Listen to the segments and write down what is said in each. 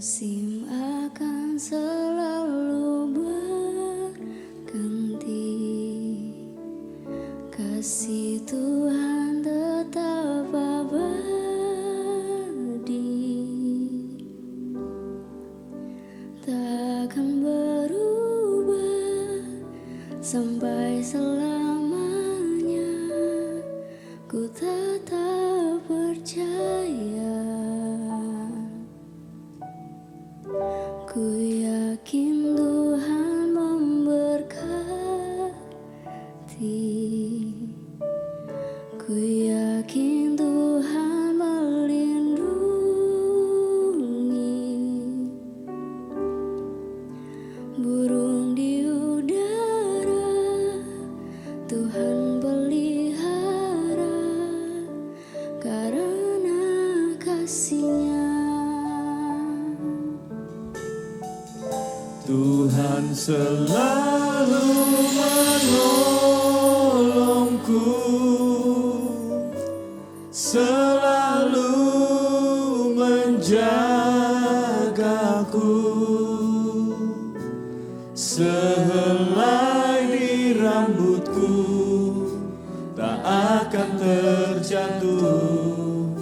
Musim akan selalu berganti, kasih Tuhan tetap abadi, takkan berubah sampai selamanya. Ku tetap percaya, ku yakin Tuhan memberkati, ku yakin Tuhan melindungi. Burung di udara Tuhan pelihara karena kasih-Nya. Tuhan selalu menolongku, selalu menjagaku. Sehelai di rambutku tak akan terjatuh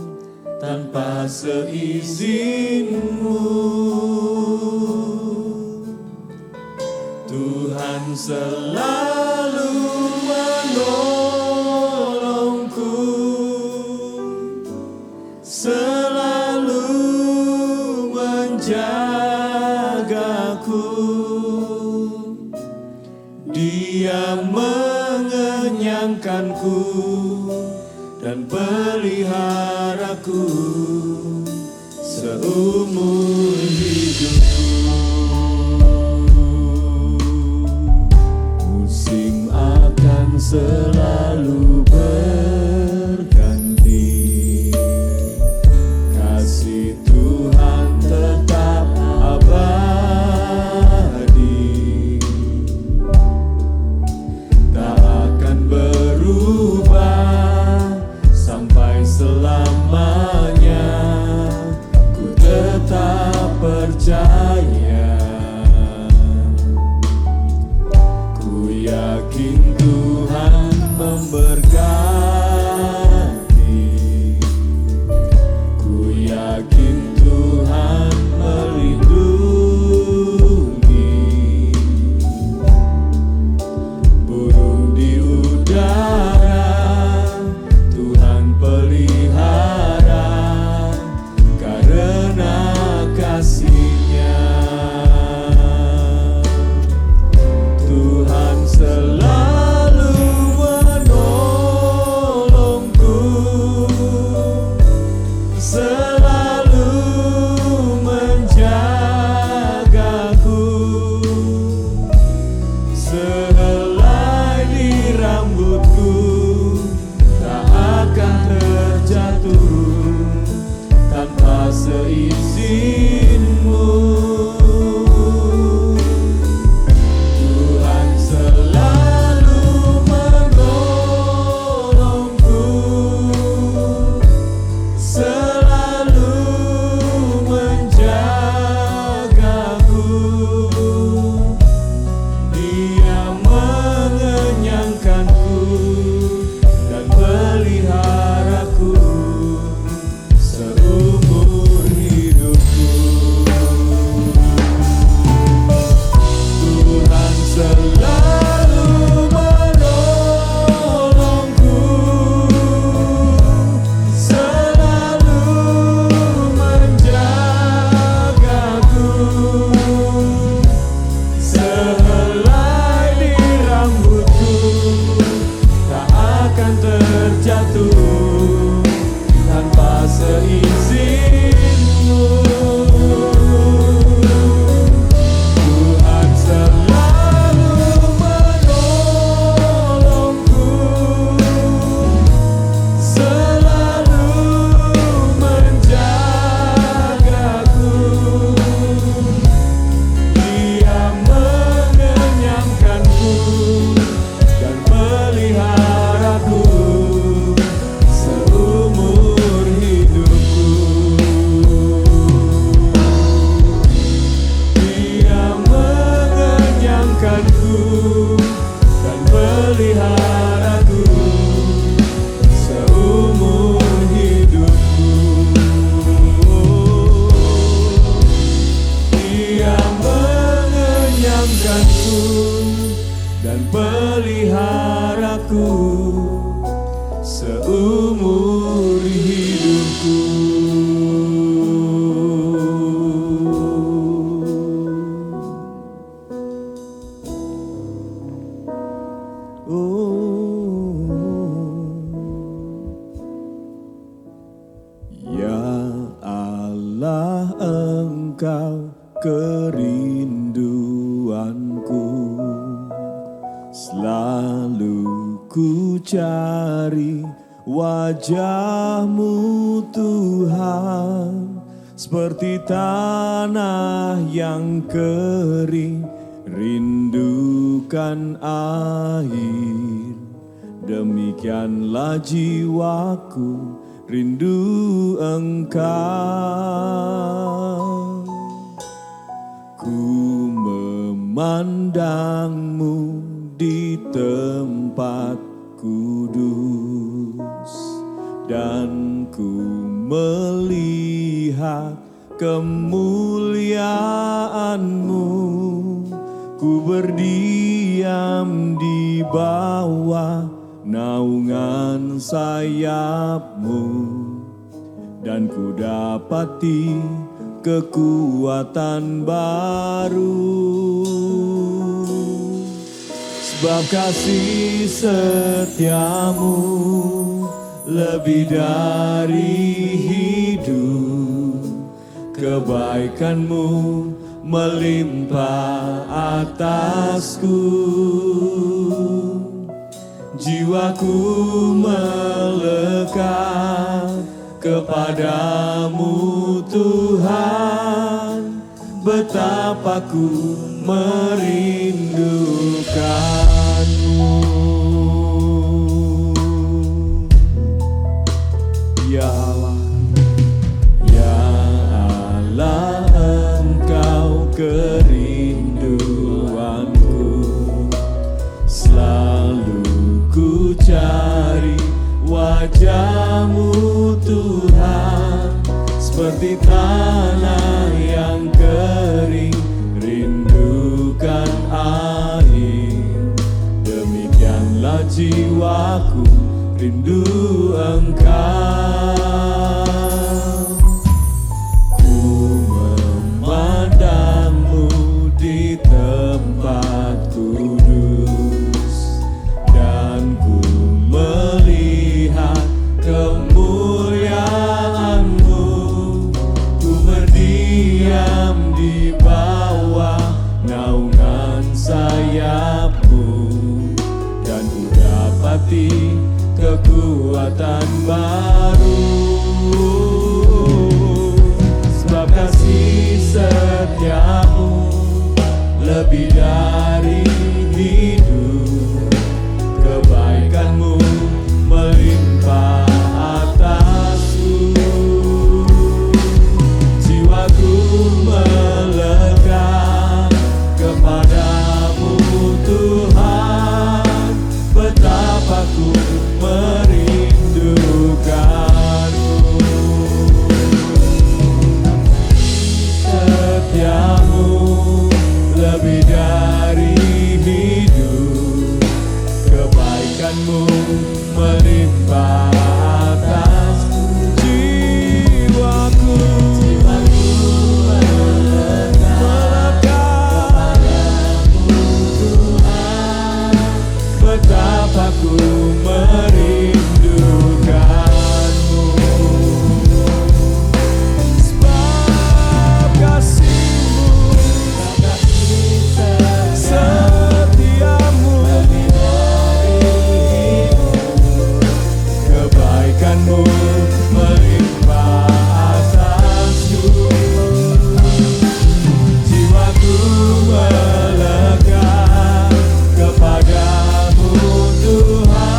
tanpa seizinmu. Tuhan selalu menolongku, selalu menjagaku. Dia mengenyangkanku dan peliharaku seumur hidupku. Musim akan selalu berganti, kasih Tuhan tetap abadi, tak akan berubah sampai selamanya. Ku tetap percaya, ku yakin Tuhan dan peliharaku seumur hidupku. Ya Allah, Engkau kerinduanku, selalu ku cari wajah-Mu Tuhan, seperti tanah yang kering rindukan air, demikianlah jiwaku rindu Engkau. Ku memandang-Mu di tempat kudus, dan ku melihat kemuliaan-Mu. Ku berdiam di bawah naungan sayap-Mu, dan ku dapati kekuatan baru. Sebab kasih setia-Mu lebih dari hidup, kebaikan-Mu melimpah atasku. Jiwaku melekat kepadamu Tuhan, betapa ku merindukanmu. Ya Allah, ya Allah, Engkau kerinduanku, selalu ku cari wajah-Mu Tuhan, seperti tanah yang kering rindukan air, demikianlah jiwaku rindu Engkau. Ku memandang-Mu di tempat kudus, dan ku melihat kemuliaan-Mu. Ku berdiam di bawah naungan sayap-Mu, dan ku dapati kekuatan baru. Sebab kasih setia-Mu lebih dari hidup, kebaikan-Mu melimpah atasku. Jiwaku melekat kepadamu Tuhan, betapa ku merindukanmu. Setiamu lebih dari hidup, kebaikan-Mu melimpah atasku. Jiwaku melekat Tuhan, betapa ku merindukanmu. Sebab kasih-Mu, setia-Mu, kebaikan-Mu melimpah atasku. Jiwaku melekat kepadamu Tuhan,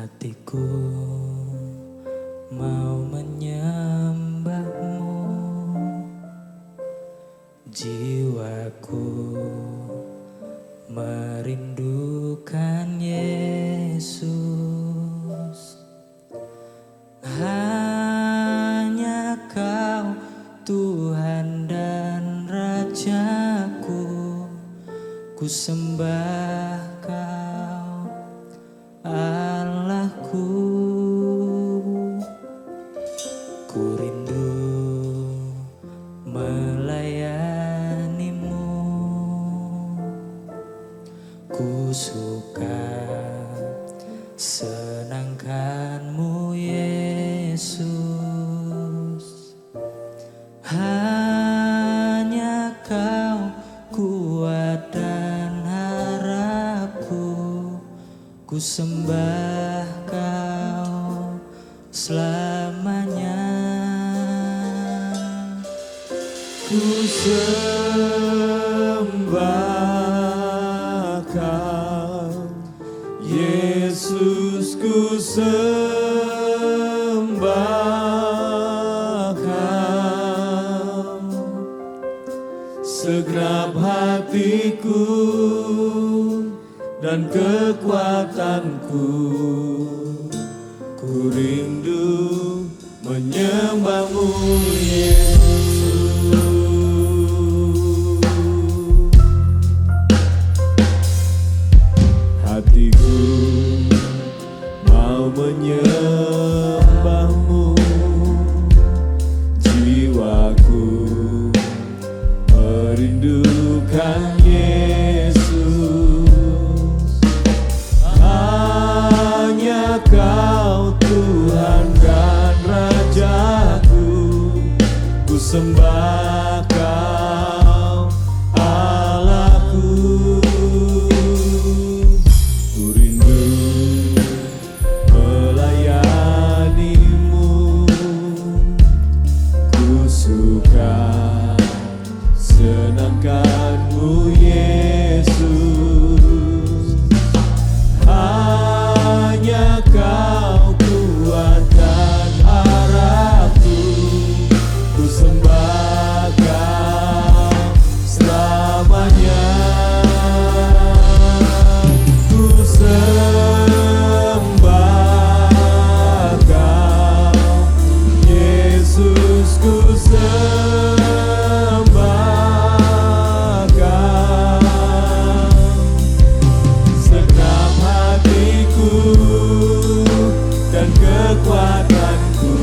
Hatiku mau menyembahmu, jiwaku merindukan Yesus. Hanya Kau Tuhan dan Rajaku, ku sembah Kau Allahku. Ku rindu melayanimu, ku suka senangkanmu Yesus. Hanya Kau kuat dan harapku, ku sembah Kau selamanya. Ku sembah Kau Yesus, ku sembah Kau segenap hatiku dan kekuatanku. Ku rindu menyembahmu Yesus. Hatiku mau menyembahmu, jiwaku merindukan Yesus. Hanya Kau Tuhan dan Rajaku, ku sembah Kau Allahku. Ku rindu melayanimu, ku suka senangkanmu Yesus. Hanya Kau kuat dan harapku, ku sembah Kau selamanya. Ku sembah Kau Yesus, ku sembah Kau segenap hatiku dan kekuatanku.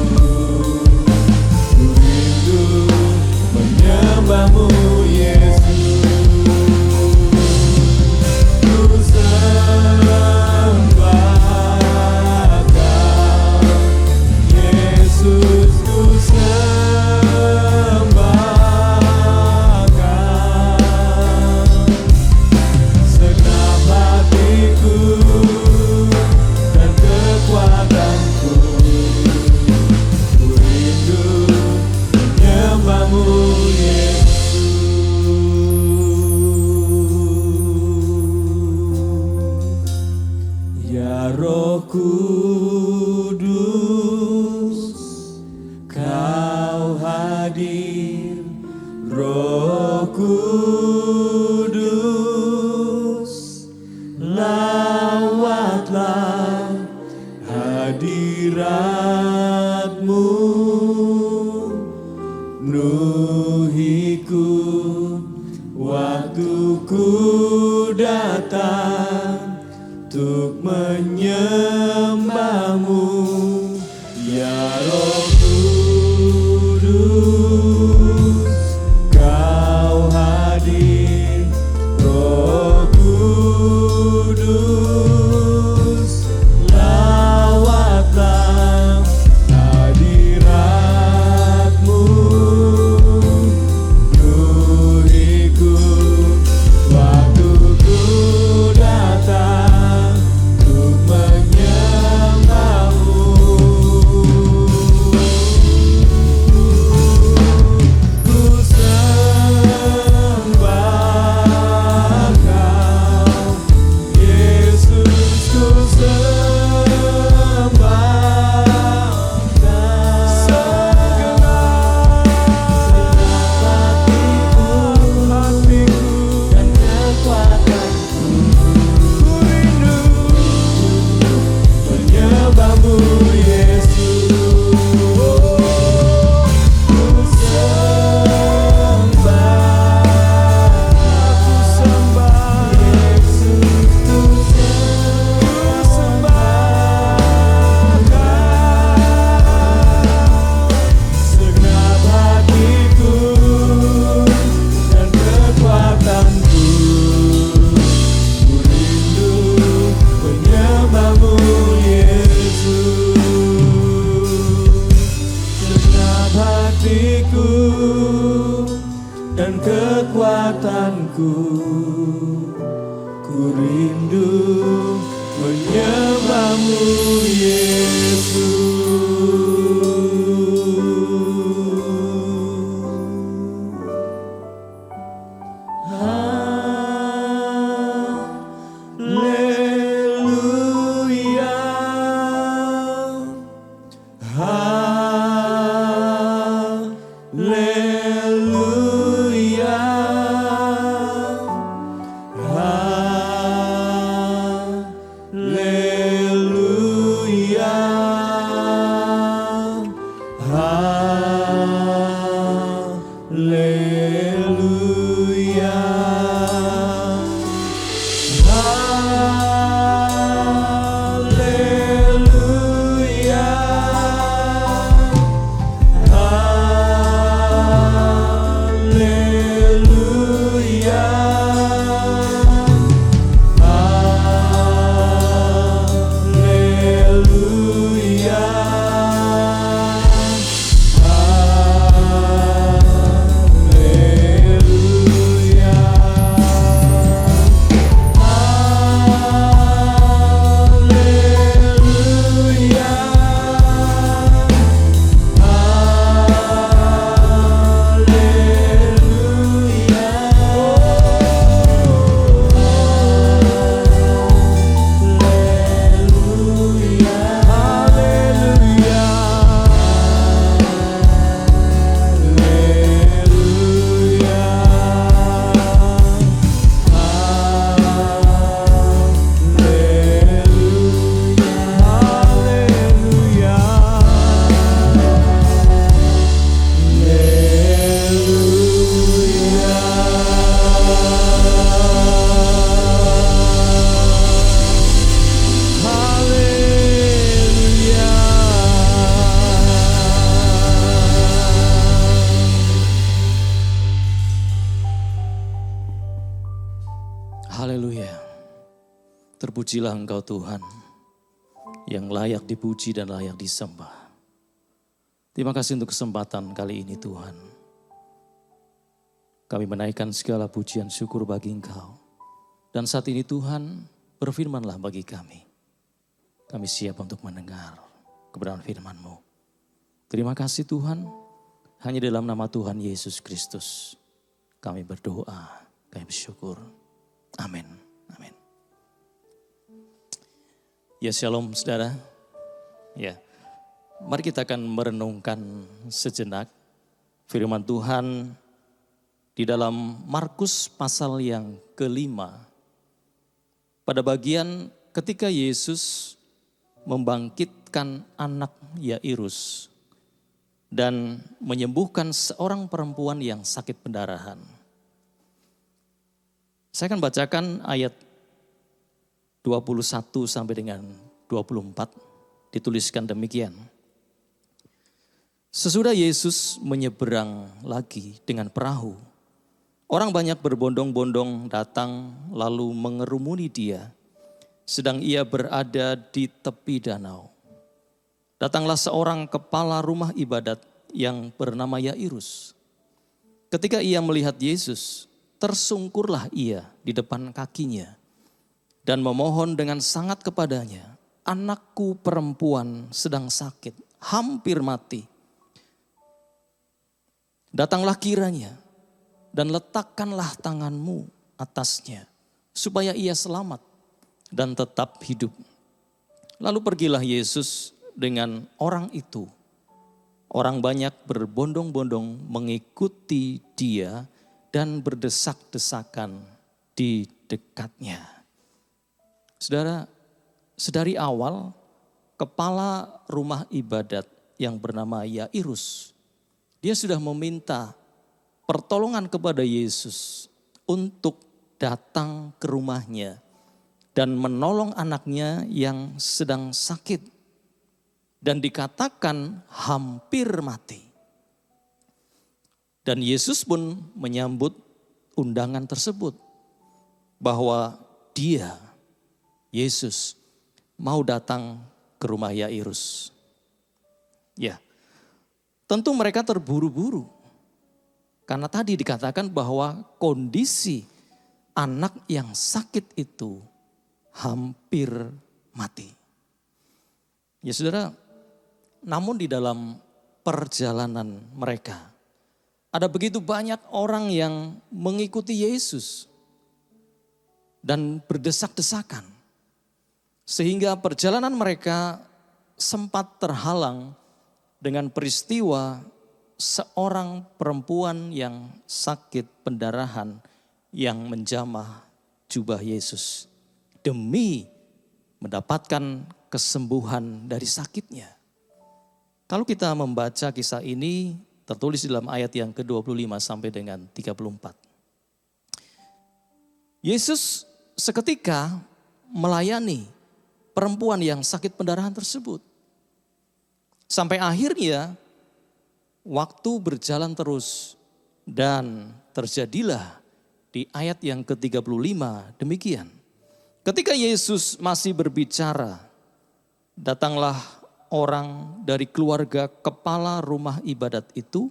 Ku rindu menyembahmu Yesus. Ku sembah Kau Yesus, ku sembah Kau segenap hatiku dan kekuatanku. Ku rindu menyembahmu Yesus. Ya Roh Kudus, Kau hadir. Roh Kudus, lawatlah hadirat-Mu, penuhiku waktuku datang untuk menyembahmu. Ya Roh Kudus, Kau hadir. Roh Kudus, lawatlah hadirat-Mu, penuhiku waktuku datang ku rindu menyembahmu Yesus. Haleluya. Terpujilah Engkau Tuhan yang layak dipuji dan layak disembah. Terima kasih untuk kesempatan kali ini Tuhan. Kami menaikkan segala pujian syukur bagi Engkau. Dan saat ini Tuhan, berfirmanlah bagi kami. Kami siap untuk mendengar kebenaran firman-Mu. Terima kasih Tuhan, hanya dalam nama Tuhan Yesus Kristus kami berdoa, kami bersyukur. Amin. Amin. Ya shalom saudara. Ya, mari kita akan merenungkan sejenak firman Tuhan di dalam Markus pasal yang ke-5. Pada bagian ketika Yesus membangkitkan anak Yairus dan menyembuhkan seorang perempuan yang sakit pendarahan. Saya akan bacakan ayat 21 sampai dengan 24, dituliskan demikian. Sesudah Yesus menyeberang lagi dengan perahu, orang banyak berbondong-bondong datang lalu mengerumuni dia, sedang ia berada di tepi danau. Datanglah seorang kepala rumah ibadat yang bernama Yairus. Ketika ia melihat Yesus, tersungkurlah ia di depan kakinya dan memohon dengan sangat kepadanya, anakku perempuan sedang sakit, hampir mati. Datanglah kiranya dan letakkanlah tanganmu atasnya, supaya ia selamat dan tetap hidup. Lalu pergilah Yesus dengan orang itu. Orang banyak berbondong-bondong mengikuti dia dan berdesak-desakan di dekatnya. Saudara, sedari awal kepala rumah ibadat yang bernama Yairus, dia sudah meminta pertolongan kepada Yesus untuk datang ke rumahnya dan menolong anaknya yang sedang sakit dan dikatakan hampir mati. Dan Yesus pun menyambut undangan tersebut bahwa dia, Yesus, mau datang ke rumah Yairus. Ya, tentu mereka terburu-buru karena tadi dikatakan bahwa kondisi anak yang sakit itu hampir mati. Ya saudara, namun di dalam perjalanan mereka, ada begitu banyak orang yang mengikuti Yesus dan berdesak-desakan. Sehingga perjalanan mereka sempat terhalang dengan peristiwa seorang perempuan yang sakit pendarahan yang menjamah jubah Yesus demi mendapatkan kesembuhan dari sakitnya. Kalau kita membaca kisah ini tertulis dalam ayat yang ke-25 sampai dengan 34. Yesus seketika melayani perempuan yang sakit pendarahan tersebut. Sampai akhirnya waktu berjalan terus dan terjadilah di ayat yang ke-35 demikian. Ketika Yesus masih berbicara, datanglah orang dari keluarga kepala rumah ibadat itu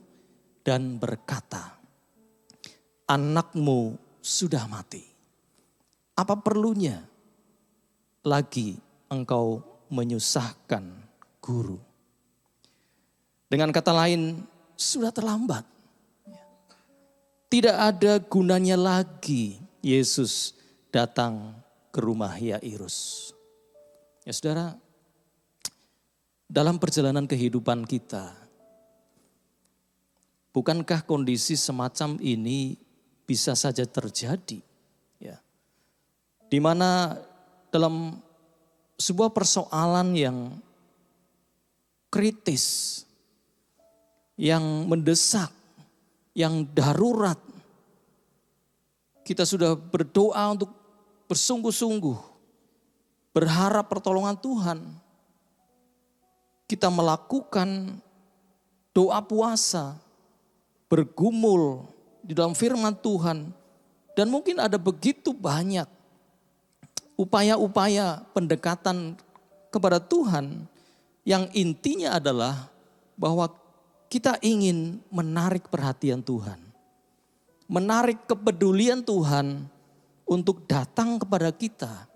dan berkata, "Anakmu sudah mati. Apa perlunya lagi engkau menyusahkan guru?" Dengan kata lain, sudah terlambat. Tidak ada gunanya lagi Yesus datang ke rumah Yairus. Ya saudara, dalam perjalanan kehidupan kita, bukankah kondisi semacam ini bisa saja terjadi? Ya. Di mana dalam sebuah persoalan yang kritis, yang mendesak, yang darurat, kita sudah berdoa untuk bersungguh-sungguh, berharap pertolongan Tuhan. Kita melakukan doa puasa, bergumul di dalam firman Tuhan. Dan mungkin ada begitu banyak upaya-upaya pendekatan kepada Tuhan yang intinya adalah bahwa kita ingin menarik perhatian Tuhan. Menarik kepedulian Tuhan untuk datang kepada kita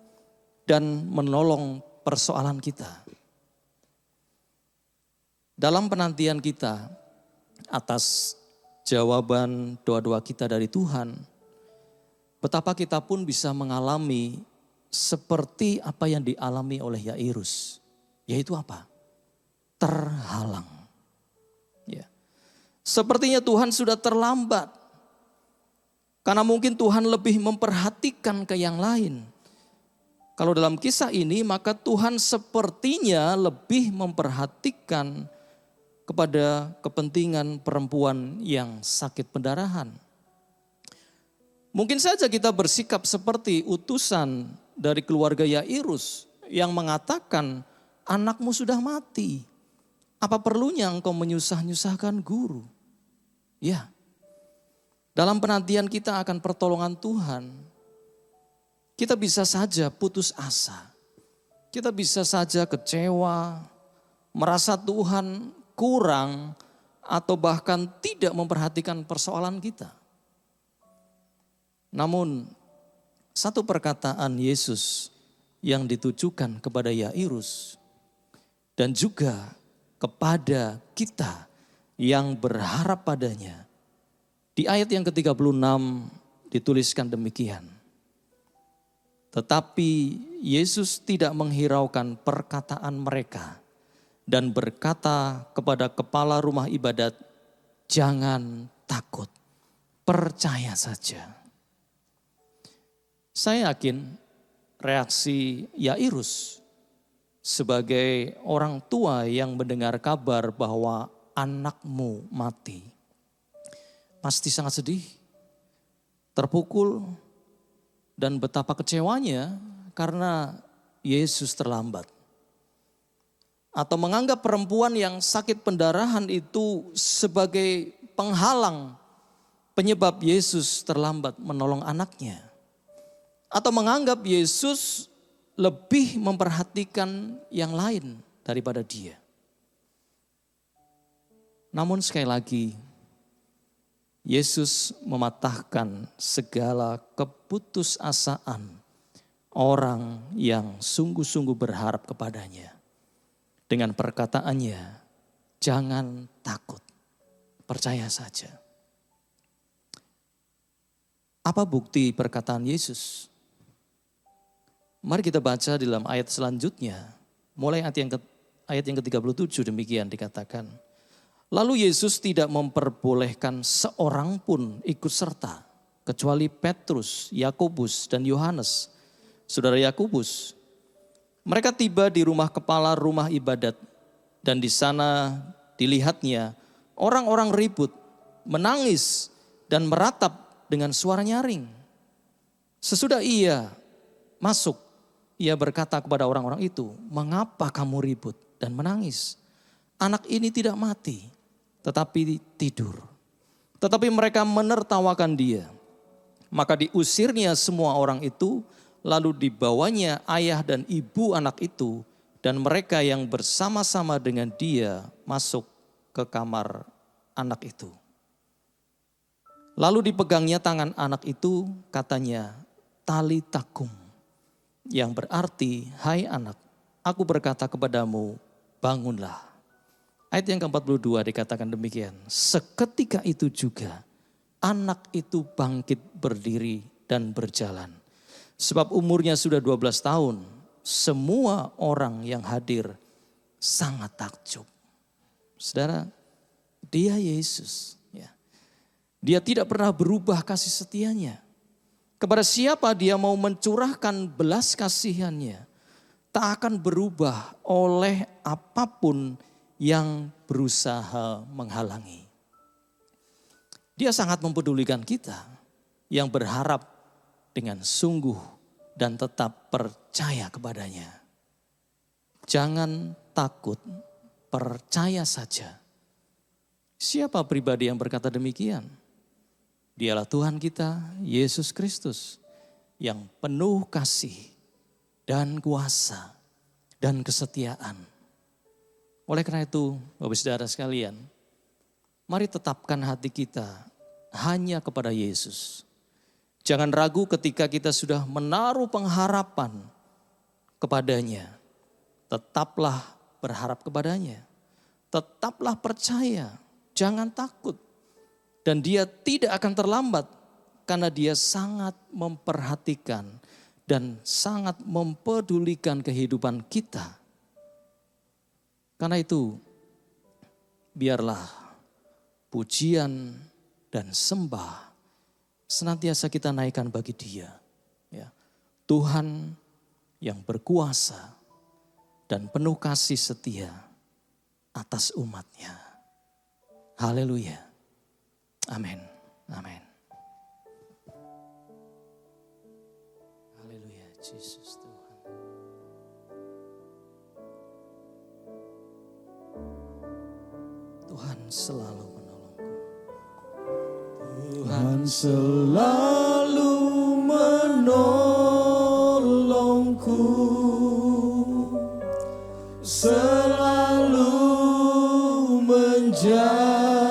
dan menolong persoalan kita. Dalam penantian kita atas jawaban doa-doa kita dari Tuhan, betapa kita pun bisa mengalami seperti apa yang dialami oleh Yairus. Yaitu apa? Terhalang. Ya. Sepertinya Tuhan sudah terlambat. Karena mungkin Tuhan lebih memperhatikan ke yang lain. Kalau dalam kisah ini maka Tuhan sepertinya lebih memperhatikan kepada kepentingan perempuan yang sakit pendarahan. Mungkin saja kita bersikap seperti utusan dari keluarga Yairus yang mengatakan, "Anakmu sudah mati. Apa perlunya engkau menyusah-nyusahkan guru?" Ya. Dalam penantian kita akan pertolongan Tuhan, kita bisa saja putus asa. Kita bisa saja kecewa, merasa Tuhan kurang, atau bahkan tidak memperhatikan persoalan kita. Namun, satu perkataan Yesus yang ditujukan kepada Yairus dan juga kepada kita yang berharap padanya. Di ayat yang ke-36 dituliskan demikian. Tetapi Yesus tidak menghiraukan perkataan mereka dan berkata kepada kepala rumah ibadat, "Jangan takut, percaya saja." Saya yakin reaksi Yairus sebagai orang tua yang mendengar kabar bahwa anakmu mati, pasti sangat sedih, terpukul, dan betapa kecewanya karena Yesus terlambat. Atau menganggap perempuan yang sakit pendarahan itu sebagai penghalang penyebab Yesus terlambat menolong anaknya. Atau menganggap Yesus lebih memperhatikan yang lain daripada dia. Namun sekali lagi, Yesus mematahkan segala keputusasaan orang yang sungguh-sungguh berharap kepadanya. Dengan perkataannya, jangan takut, percaya saja. Apa bukti perkataan Yesus? Mari kita baca dalam ayat selanjutnya. Mulai ayat yang ke-37 demikian dikatakan. Lalu Yesus tidak memperbolehkan seorang pun ikut serta. Kecuali Petrus, Yakobus dan Yohanes. Saudara Yakobus. Mereka tiba di rumah kepala rumah ibadat. Dan di sana dilihatnya orang-orang ribut, menangis dan meratap dengan suara nyaring. Sesudah ia masuk, ia berkata kepada orang-orang itu, mengapa kamu ribut dan menangis? Anak ini tidak mati, tetapi tidur. Tetapi mereka menertawakan dia. Maka diusirnya semua orang itu, lalu dibawanya ayah dan ibu anak itu, dan mereka yang bersama-sama dengan dia masuk ke kamar anak itu. Lalu dipegangnya tangan anak itu, katanya, Talita kum, yang berarti, hai anak, aku berkata kepadamu, bangunlah. Ayat yang ke-42 dikatakan demikian, seketika itu juga anak itu bangkit berdiri dan berjalan. Sebab umurnya sudah 12 tahun, semua orang yang hadir sangat takjub. Saudara, dia Yesus. Dia tidak pernah berubah kasih setianya. Kepada siapa dia mau mencurahkan belas kasihannya, tak akan berubah oleh apapun yang berusaha menghalangi. Dia sangat mempedulikan kita yang berharap dengan sungguh dan tetap percaya kepadanya. Jangan takut, percaya saja. Siapa pribadi yang berkata demikian? Dialah Tuhan kita, Yesus Kristus, yang penuh kasih dan kuasa dan kesetiaan. Oleh karena itu, Bapak Saudara sekalian, mari tetapkan hati kita hanya kepada Yesus. Jangan ragu ketika kita sudah menaruh pengharapan kepadanya. Tetaplah berharap kepadanya. Tetaplah percaya, jangan takut. Dan dia tidak akan terlambat karena dia sangat memperhatikan dan sangat mempedulikan kehidupan kita. Karena itu biarlah pujian dan sembah senantiasa kita naikkan bagi dia. Ya. Tuhan yang berkuasa dan penuh kasih setia atas umatnya. Haleluya. Amin. Amin. Haleluya, Yesus Tuhan. Tuhan selalu menolongku. Tuhan selalu menolongku. Selalu menjagaku.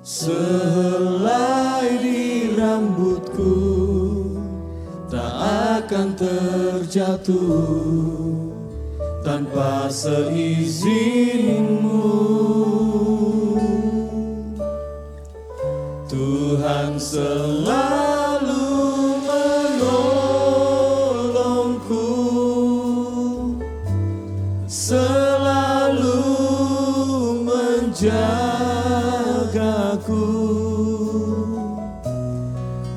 Sehelai di rambutku tak akan terjatuh tanpa seizinmu. Tuhan selalu menolongku, selalu menjagaku.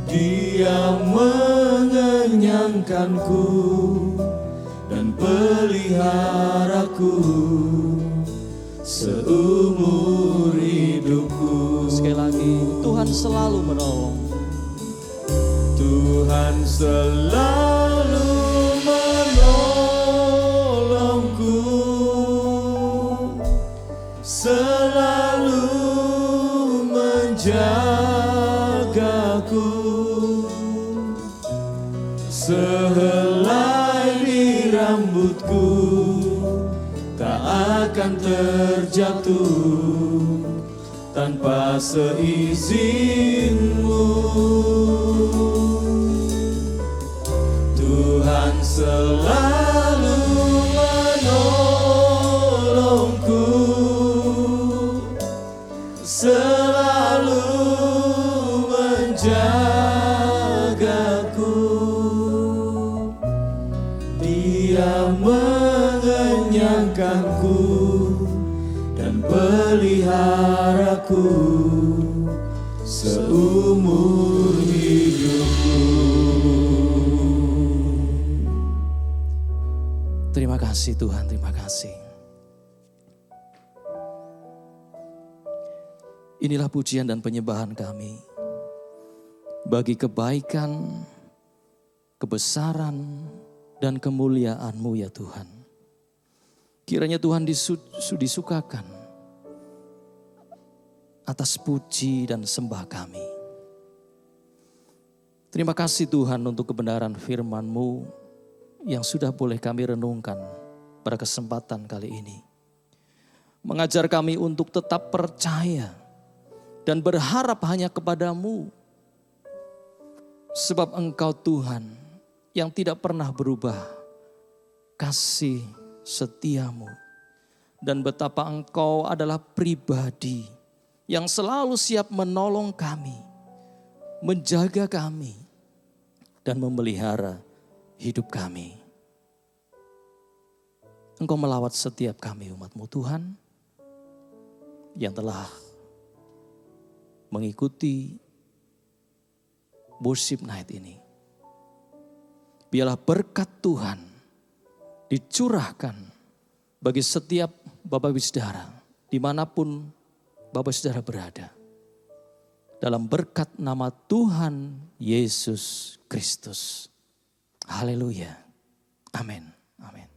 Dia mengenyangkanku dan peliharaku seumur hidupku. Sekali lagi, Tuhan selalu menolong. Tuhan selalu menolongku, selalu menjagaku. Sehelai di rambutku tak akan terjatuh tanpa seizinmu. Tuhan selalu menolongku, selalu menjagaku. Dia mengenyangkanku dan peliharaku seumur hidupku. Terima kasih Tuhan, terima kasih. Inilah pujian dan penyembahan kami bagi kebaikan, kebesaran, dan kemuliaan-Mu ya Tuhan. Kiranya Tuhan disukakan atas puji dan sembah kami. Terima kasih Tuhan untuk kebenaran firman-Mu yang sudah boleh kami renungkan pada kesempatan kali ini. Mengajar kami untuk tetap percaya dan berharap hanya kepadamu. Sebab Engkau Tuhan yang tidak pernah berubah kasih setiamu. Dan betapa Engkau adalah pribadi yang selalu siap menolong kami, menjaga kami, dan memelihara hidup kami. Engkau melawat setiap kami umat-Mu Tuhan yang telah mengikuti worship night ini. Biarlah berkat Tuhan dicurahkan bagi setiap Bapak Ibu Saudara dimanapun Bapak Saudara berada. Dalam berkat nama Tuhan Yesus Kristus. Haleluya. Amin. Amin.